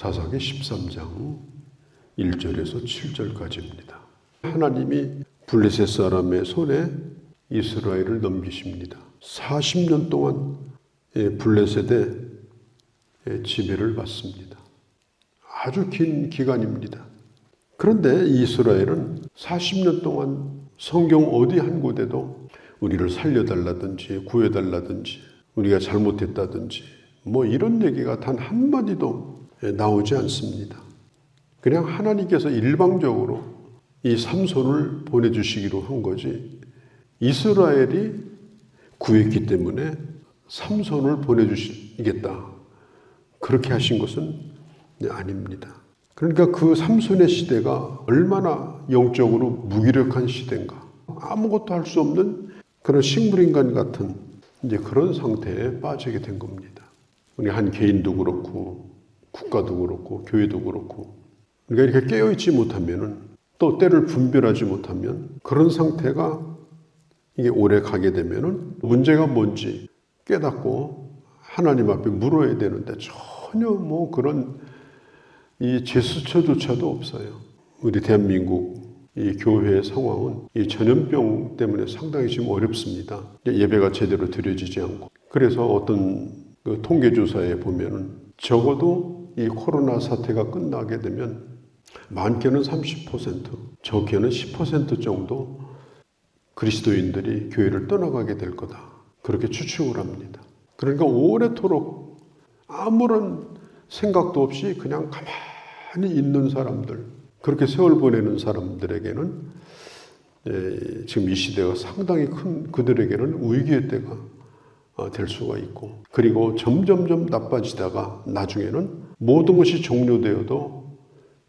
사사기 13장 1절에서 7절까지입니다. 하나님이 블레셋 사람의 손에 이스라엘을 넘기십니다. 40년 동안 블레셋의 지배를 받습니다. 아주 긴 기간입니다. 그런데 이스라엘은 40년 동안 성경 어디 한 곳에도 우리를 살려달라든지 구해달라든지 우리가 잘못했다든지 뭐 이런 얘기가 단 한마디도 나오지 않습니다. 그냥 하나님께서 일방적으로 이 삼손을 보내주시기로 한 거지 이스라엘이 구했기 때문에 삼손을 보내주시겠다 그렇게 하신 것은 아닙니다. 그러니까 그 삼손의 시대가 얼마나 영적으로 무기력한 시대인가, 아무것도 할 수 없는 그런 식물인간 같은 이제 그런 상태에 빠지게 된 겁니다. 우리 한 개인도 그렇고 국가도 그렇고 교회도 그렇고 우리가 이렇게 깨어있지 못하면은 또 때를 분별하지 못하면 그런 상태가 이게 오래 가게 되면은 문제가 뭔지 깨닫고 하나님 앞에 물어야 되는데 전혀 뭐 그런 이 제스처조차도 없어요. 우리 대한민국 이 교회의 상황은 이 전염병 때문에 상당히 지금 어렵습니다. 예배가 제대로 드려지지 않고. 그래서 어떤 그 통계조사에 보면은 적어도 이 코로나 사태가 끝나게 되면 많게는 30%, 적게는 10% 정도 그리스도인들이 교회를 떠나가게 될 거다. 그렇게 추측을 합니다. 그러니까 오래도록 아무런 생각도 없이 그냥 가만히 있는 사람들, 그렇게 세월 보내는 사람들에게는 지금 이 시대가 상당히 큰 그들에게는 위기의 때가 될 수가 있고, 그리고 점점점 나빠지다가 나중에는 모든 것이 종료되어도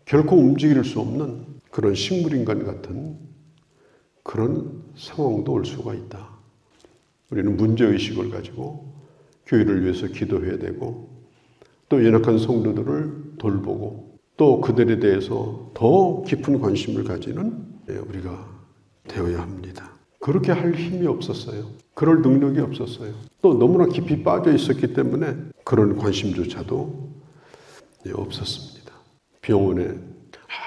결코 움직일 수 없는 그런 식물인간 같은 그런 상황도 올 수가 있다. 우리는 문제의식을 가지고 교회를 위해서 기도해야 되고 또 연약한 성도들을 돌보고 또 그들에 대해서 더 깊은 관심을 가지는 우리가 되어야 합니다. 그렇게 할 힘이 없었어요. 그럴 능력이 없었어요. 또 너무나 깊이 빠져 있었기 때문에 그런 관심조차도 없었습니다. 병원에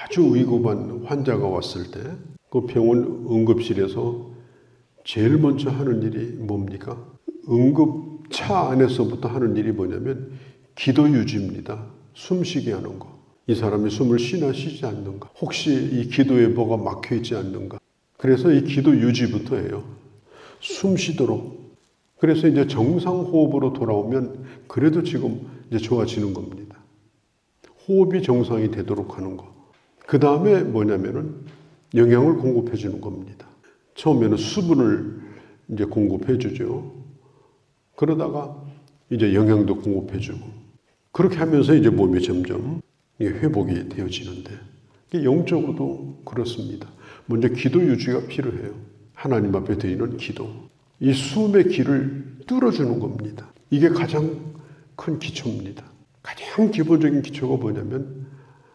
아주 위급한 환자가 왔을 때 그 병원 응급실에서 제일 먼저 하는 일이 뭡니까? 응급차 안에서부터 하는 일이 뭐냐면 기도 유지입니다. 숨쉬게 하는 거. 이 사람이 숨을 쉬나 쉬지 않는가? 혹시 이 기도에 뭐가 막혀 있지 않는가? 그래서 이 기도 유지부터 해요. 숨 쉬도록. 그래서 이제 정상 호흡으로 돌아오면 그래도 지금 이제 좋아지는 겁니다. 호흡이 정상이 되도록 하는 거. 그 다음에 뭐냐면은 영양을 공급해 주는 겁니다. 처음에는 수분을 이제 공급해 주죠. 그러다가 이제 영양도 공급해 주고. 그렇게 하면서 이제 몸이 점점 회복이 되어지는데, 영적으로도 그렇습니다. 먼저 기도 유지가 필요해요. 하나님 앞에 드리는 기도. 이 숨의 길을 뚫어주는 겁니다. 이게 가장 큰 기초입니다. 가장 기본적인 기초가 뭐냐면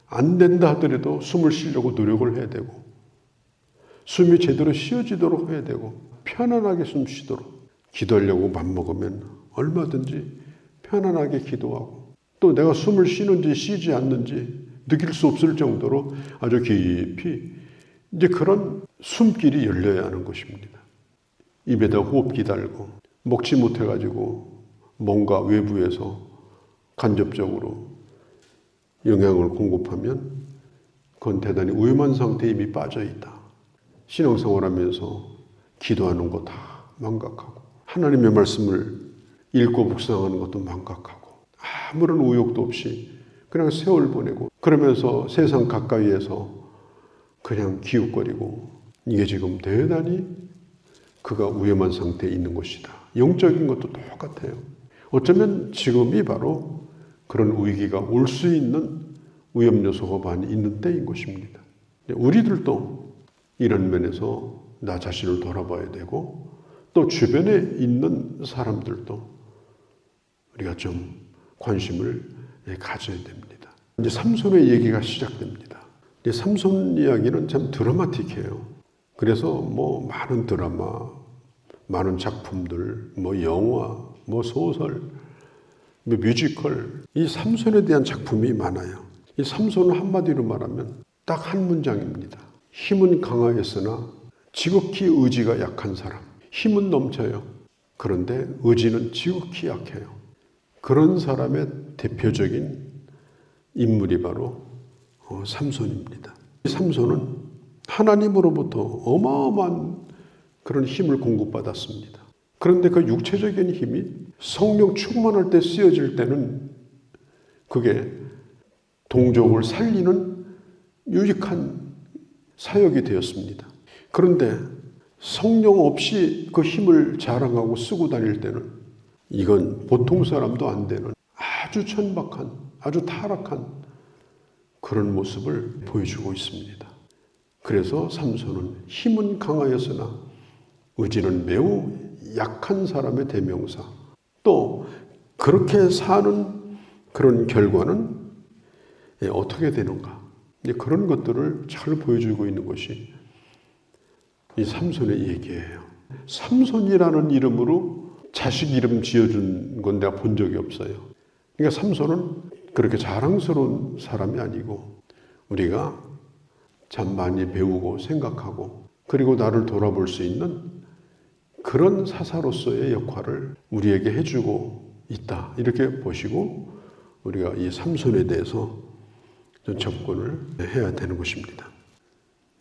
안 된다 하더라도 숨을 쉬려고 노력을 해야 되고 숨이 제대로 쉬어지도록 해야 되고 편안하게 숨 쉬도록 기도하려고 맘먹으면 얼마든지 편안하게 기도하고 또 내가 숨을 쉬는지 쉬지 않는지 느낄 수 없을 정도로 아주 깊이 이제 그런 숨길이 열려야 하는 것입니다. 입에다 호흡기 달고 먹지 못해가지고 뭔가 외부에서 간접적으로 영양을 공급하면 그건 대단히 위험한 상태에 이미 빠져있다. 신앙생활하면서 기도하는 거 다 망각하고 하나님의 말씀을 읽고 묵상하는 것도 망각하고 아무런 의욕도 없이 그냥 세월 보내고 그러면서 세상 가까이에서 그냥 기웃거리고 이게 지금 대단히 그가 위험한 상태에 있는 것이다. 영적인 것도 똑같아요. 어쩌면 지금이 바로 그런 위기가 올 수 있는 위험 요소가 많이 있는 때인 것입니다. 우리들도 이런 면에서 나 자신을 돌아봐야 되고 또 주변에 있는 사람들도 우리가 좀 관심을 가져야 됩니다. 이제 삼손의 얘기가 시작됩니다. 이제 삼손 이야기는 참 드라마틱해요. 그래서 뭐 많은 드라마, 많은 작품들, 뭐 영화, 뭐 소설, 뮤지컬, 이 삼손에 대한 작품이 많아요. 이 삼손은 한마디로 말하면 딱 한 문장입니다. 힘은 강하였으나 지극히 의지가 약한 사람. 힘은 넘쳐요. 그런데 의지는 지극히 약해요. 그런 사람의 대표적인 인물이 바로 삼손입니다. 삼손은 하나님으로부터 어마어마한 그런 힘을 공급받았습니다. 그런데 그 육체적인 힘이 성령 충만할 때 쓰여질 때는 그게 동족을 살리는 유익한 사역이 되었습니다. 그런데 성령 없이 그 힘을 자랑하고 쓰고 다닐 때는 이건 보통 사람도 안 되는 아주 천박한, 아주 타락한 그런 모습을 보여주고 있습니다. 그래서 삼손은 힘은 강하였으나 의지는 매우 약한 사람의 대명사. 또 그렇게 사는 그런 결과는 어떻게 되는가? 그런 것들을 잘 보여주고 있는 것이 이 삼손의 얘기예요. 삼손이라는 이름으로 자식 이름 지어준 건 내가 본 적이 없어요. 그러니까 삼손은 그렇게 자랑스러운 사람이 아니고 우리가 참 많이 배우고 생각하고 그리고 나를 돌아볼 수 있는 그런 사사로서의 역할을 우리에게 해주고 있다. 이렇게 보시고 우리가 이 삼손에 대해서 좀 접근을 해야 되는 것입니다.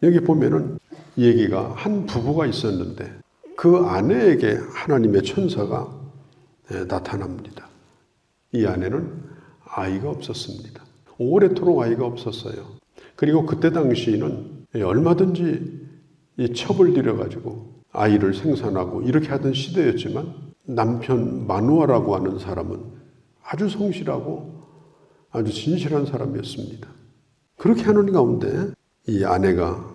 여기 보면은 얘기가 한 부부가 있었는데 그 아내에게 하나님의 천사가 나타납니다. 이 아내는 아이가 없었습니다. 오래도록 아이가 없었어요. 그리고 그때 당시에는 얼마든지 이 첩을 들여가지고 아이를 생산하고 이렇게 하던 시대였지만 남편 마누아라고 하는 사람은 아주 성실하고 아주 진실한 사람이었습니다. 그렇게 하는 가운데 이 아내가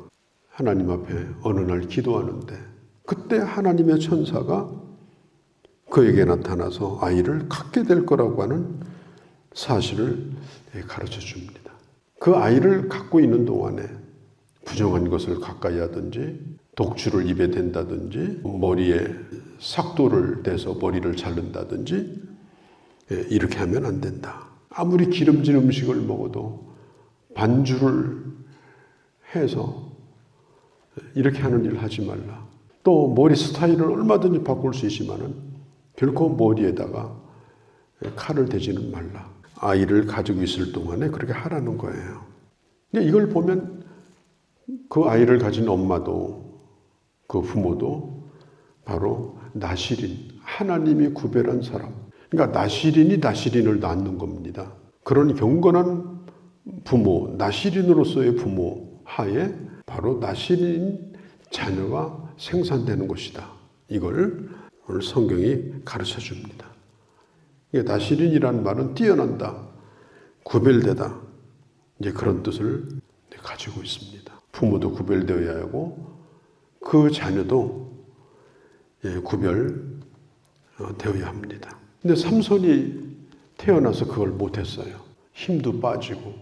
하나님 앞에 어느 날 기도하는데 그때 하나님의 천사가 그에게 나타나서 아이를 갖게 될 거라고 하는 사실을 가르쳐 줍니다. 그 아이를 갖고 있는 동안에 부정한 것을 가까이 하든지 독주를 입에 댄다든지 머리에 삭도를 대서 머리를 자른다든지 이렇게 하면 안 된다. 아무리 기름진 음식을 먹어도 반주를 해서 이렇게 하는 일을 하지 말라. 또 머리 스타일을 얼마든지 바꿀 수 있지만은 결코 머리에다가 칼을 대지는 말라. 아이를 가지고 있을 동안에 그렇게 하라는 거예요. 근데 이걸 보면 그 아이를 가진 엄마도 그 부모도 바로 나실인, 하나님이 구별한 사람. 그러니까 나실인이 나실인을 낳는 겁니다. 그런 경건한 부모, 나실인으로서의 부모 하에 바로 나실인 자녀가 생산되는 것이다. 이걸 오늘 성경이 가르쳐 줍니다. 나실인이라는 말은 뛰어난다, 구별되다, 이제 그런 뜻을 가지고 있습니다. 부모도 구별되어야 하고 그 자녀도 구별되어야 합니다. 근데 삼손이 태어나서 그걸 못했어요. 힘도 빠지고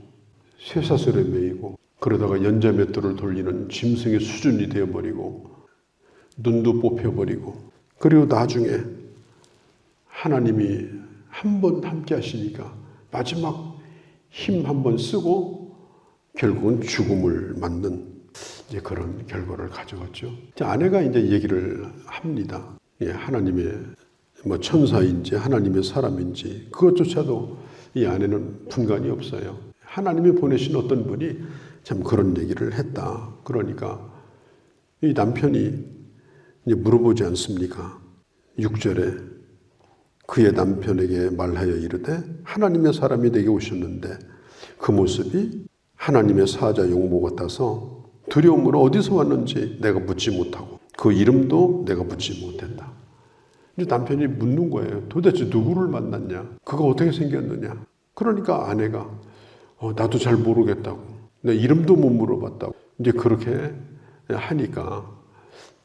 쇠사슬에 매이고 그러다가 연자맷돌을 돌리는 짐승의 수준이 되어버리고 눈도 뽑혀버리고 그리고 나중에 하나님이 한 번 함께 하시니까 마지막 힘 한 번 쓰고 결국은 죽음을 맞는 이제 그런 결과를 가져왔죠. 아내가 이제 얘기를 합니다. 하나님의 천사인지 하나님의 사람인지 그것조차도 이 아내는 분간이 없어요. 하나님이 보내신 어떤 분이 참 그런 얘기를 했다. 그러니까 이 남편이 이제 물어보지 않습니까? 6절에 그의 남편에게 말하여 이르되 하나님의 사람이 내게 오셨는데 그 모습이 하나님의 사자 용모 같아서 두려움으로 어디서 왔는지 내가 묻지 못하고 그 이름도 내가 묻지 못했다. 이제 남편이 묻는 거예요. 도대체 누구를 만났냐? 그가 어떻게 생겼느냐? 그러니까 아내가 나도 잘 모르겠다고. 내 이름도 못 물어봤다고. 이제 그렇게 하니까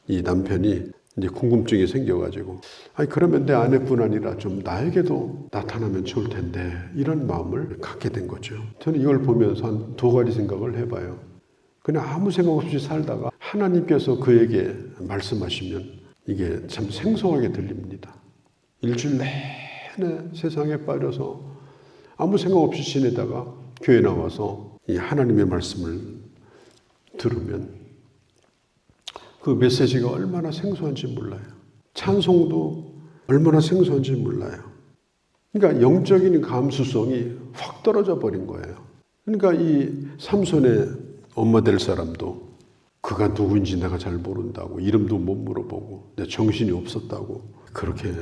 이 남편이 이제 궁금증이 생겨가지고 그러면 내 아내뿐 아니라 좀 나에게도 나타나면 좋을 텐데 이런 마음을 갖게 된 거죠. 저는 이걸 보면서 한 두 가지 생각을 해봐요. 그냥 아무 생각 없이 살다가 하나님께서 그에게 말씀하시면 이게 참 생소하게 들립니다. 일주일 내내 세상에 빠져서 아무 생각 없이 지내다가 교회 나와서 이 하나님의 말씀을 들으면 그 메시지가 얼마나 생소한지 몰라요. 찬송도 얼마나 생소한지 몰라요. 그러니까 영적인 감수성이 확 떨어져 버린 거예요. 그러니까 이 삼손의 엄마 될 사람도 그가 누구인지 내가 잘 모른다고, 이름도 못 물어보고 내 정신이 없었다고 그렇게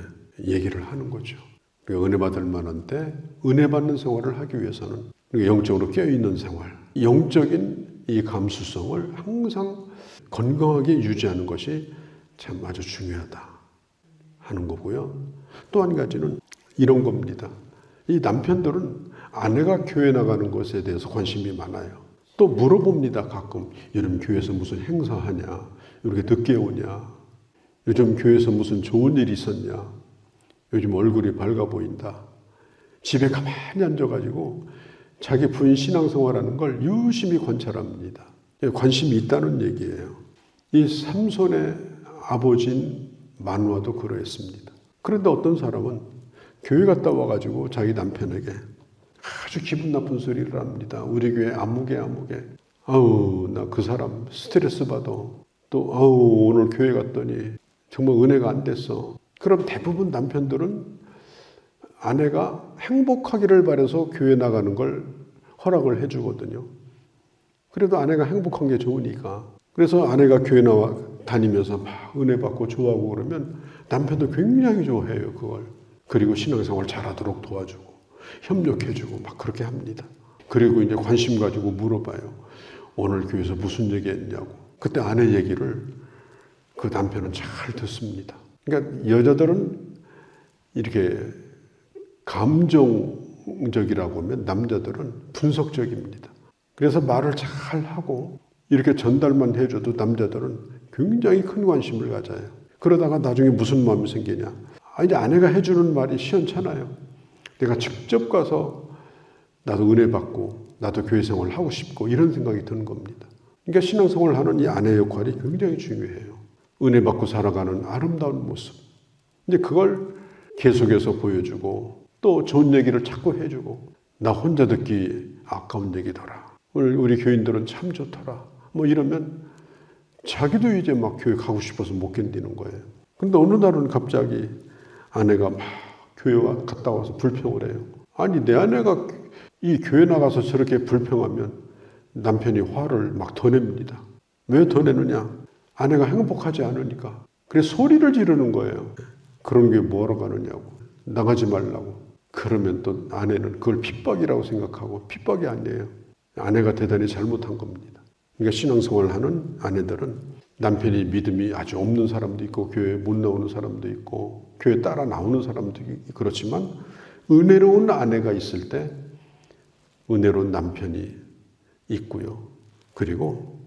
얘기를 하는 거죠. 그러니까 은혜 받을 만한데 은혜 받는 생활을 하기 위해서는 영적으로 깨어있는 생활, 영적인 이 감수성을 항상 건강하게 유지하는 것이 참 아주 중요하다 하는 거고요. 또 한 가지는 이런 겁니다. 이 남편들은 아내가 교회 나가는 것에 대해서 관심이 많아요. 또 물어봅니다. 가끔 요즘 교회에서 무슨 행사하냐, 이렇게 늦게 오냐, 요즘 교회에서 무슨 좋은 일 있었냐, 요즘 얼굴이 밝아 보인다. 집에 가만히 앉아가지고 자기 부인 신앙생활하는 걸 유심히 관찰합니다. 관심이 있다는 얘기예요. 이 삼손의 아버지인 마누아도 그러했습니다. 그런데 어떤 사람은 교회 갔다 와가지고 자기 남편에게 아주 기분 나쁜 소리를 합니다. 우리 교회 아무개. 아우, 나 그 사람 스트레스 받아. 또 아우, 오늘 교회 갔더니 정말 은혜가 안 됐어. 그럼 대부분 남편들은 아내가 행복하기를 바라서 교회 나가는 걸 허락을 해주거든요. 그래도 아내가 행복한 게 좋으니까. 그래서 아내가 교회 나와 다니면서 막 은혜 받고 좋아하고 그러면 남편도 굉장히 좋아해요, 그걸. 그리고 신앙생활 잘하도록 도와주고 협력해주고 막 그렇게 합니다. 그리고 이제 관심 가지고 물어봐요. 오늘 교회에서 무슨 얘기 했냐고. 그때 아내 얘기를 그 남편은 잘 듣습니다. 그러니까 여자들은 이렇게 감정적이라고 하면 남자들은 분석적입니다. 그래서 말을 잘 하고 이렇게 전달만 해줘도 남자들은 굉장히 큰 관심을 가져요. 그러다가 나중에 무슨 마음이 생기냐. 이제 아내가 해주는 말이 시원찮아요. 내가 직접 가서 나도 은혜 받고 나도 교회 생활을 하고 싶고 이런 생각이 드는 겁니다. 그러니까 신앙생활을 하는 이 아내의 역할이 굉장히 중요해요. 은혜 받고 살아가는 아름다운 모습. 이제 그걸 계속해서 보여주고 또 좋은 얘기를 자꾸 해주고 나 혼자 듣기 아까운 얘기더라. 우리 교인들은 참 좋더라. 뭐 이러면 자기도 이제 막 교회 가고 싶어서 못 견디는 거예요. 근데 어느 날은 갑자기 아내가 막 교회 갔다 와서 불평을 해요. 아니 내 아내가 이 교회 나가서 저렇게 불평하면 남편이 화를 막 더 냅니다. 왜 더 내느냐? 아내가 행복하지 않으니까. 그래서 소리를 지르는 거예요. 그런 게 뭐하러 가느냐고. 나가지 말라고. 그러면 또 아내는 그걸 핍박이라고 생각하고 핍박이 아니에요. 아내가 대단히 잘못한 겁니다. 그러니까 신앙생활을 하는 아내들은 남편이 믿음이 아주 없는 사람도 있고 교회에 못 나오는 사람도 있고 교회 따라 나오는 사람도 있고 그렇지만 은혜로운 아내가 있을 때 은혜로운 남편이 있고요. 그리고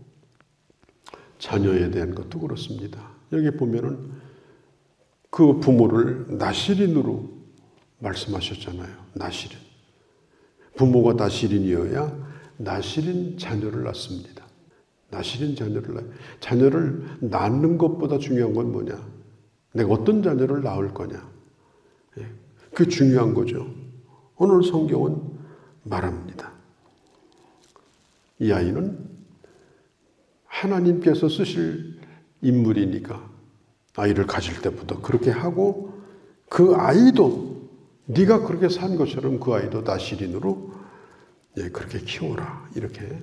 자녀에 대한 것도 그렇습니다. 여기 보면은 그 부모를 나실인으로 말씀하셨잖아요. 나실인. 부모가 나실인이어야 나실인 자녀를 낳습니다. 나실인 자녀를 낳아요. 자녀를 낳는 것보다 중요한 건 뭐냐? 내가 어떤 자녀를 낳을 거냐? 그게 중요한 거죠. 오늘 성경은 말합니다. 이 아이는 하나님께서 쓰실 인물이니까 아이를 가질 때부터 그렇게 하고 그 아이도 네가 그렇게 산 것처럼 그 아이도 나실인으로 그렇게 키워라 이렇게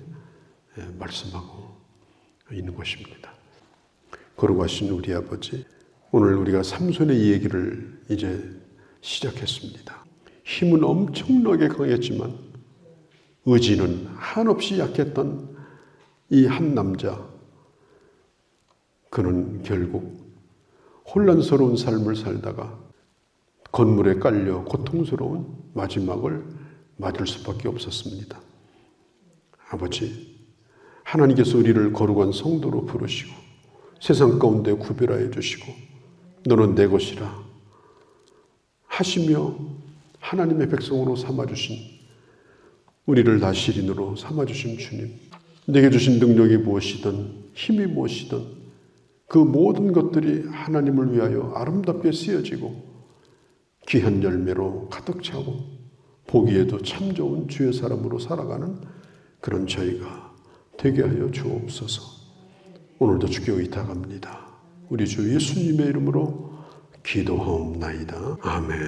말씀하고 있는 것입니다. 거룩하신 우리 아버지, 오늘 우리가 삼손의 이 얘기를 이제 시작했습니다. 힘은 엄청나게 강했지만 의지는 한없이 약했던 이 한 남자, 그는 결국 혼란스러운 삶을 살다가 건물에 깔려 고통스러운 마지막을 맞을 수밖에 없었습니다. 아버지, 하나님께서 우리를 거룩한 성도로 부르시고 세상 가운데 구별하여 주시고 너는 내 것이라 하시며 하나님의 백성으로 삼아주신 우리를 나실인으로 삼아주신 주님, 내게 주신 능력이 무엇이든 힘이 무엇이든 그 모든 것들이 하나님을 위하여 아름답게 쓰여지고 귀한 열매로 가득 차고 보기에도 참 좋은 주의 사람으로 살아가는 그런 저희가 되게 하여 주옵소서. 오늘도 주께 의탁합니다. 우리 주 예수님의 이름으로 기도하옵나이다. 아멘.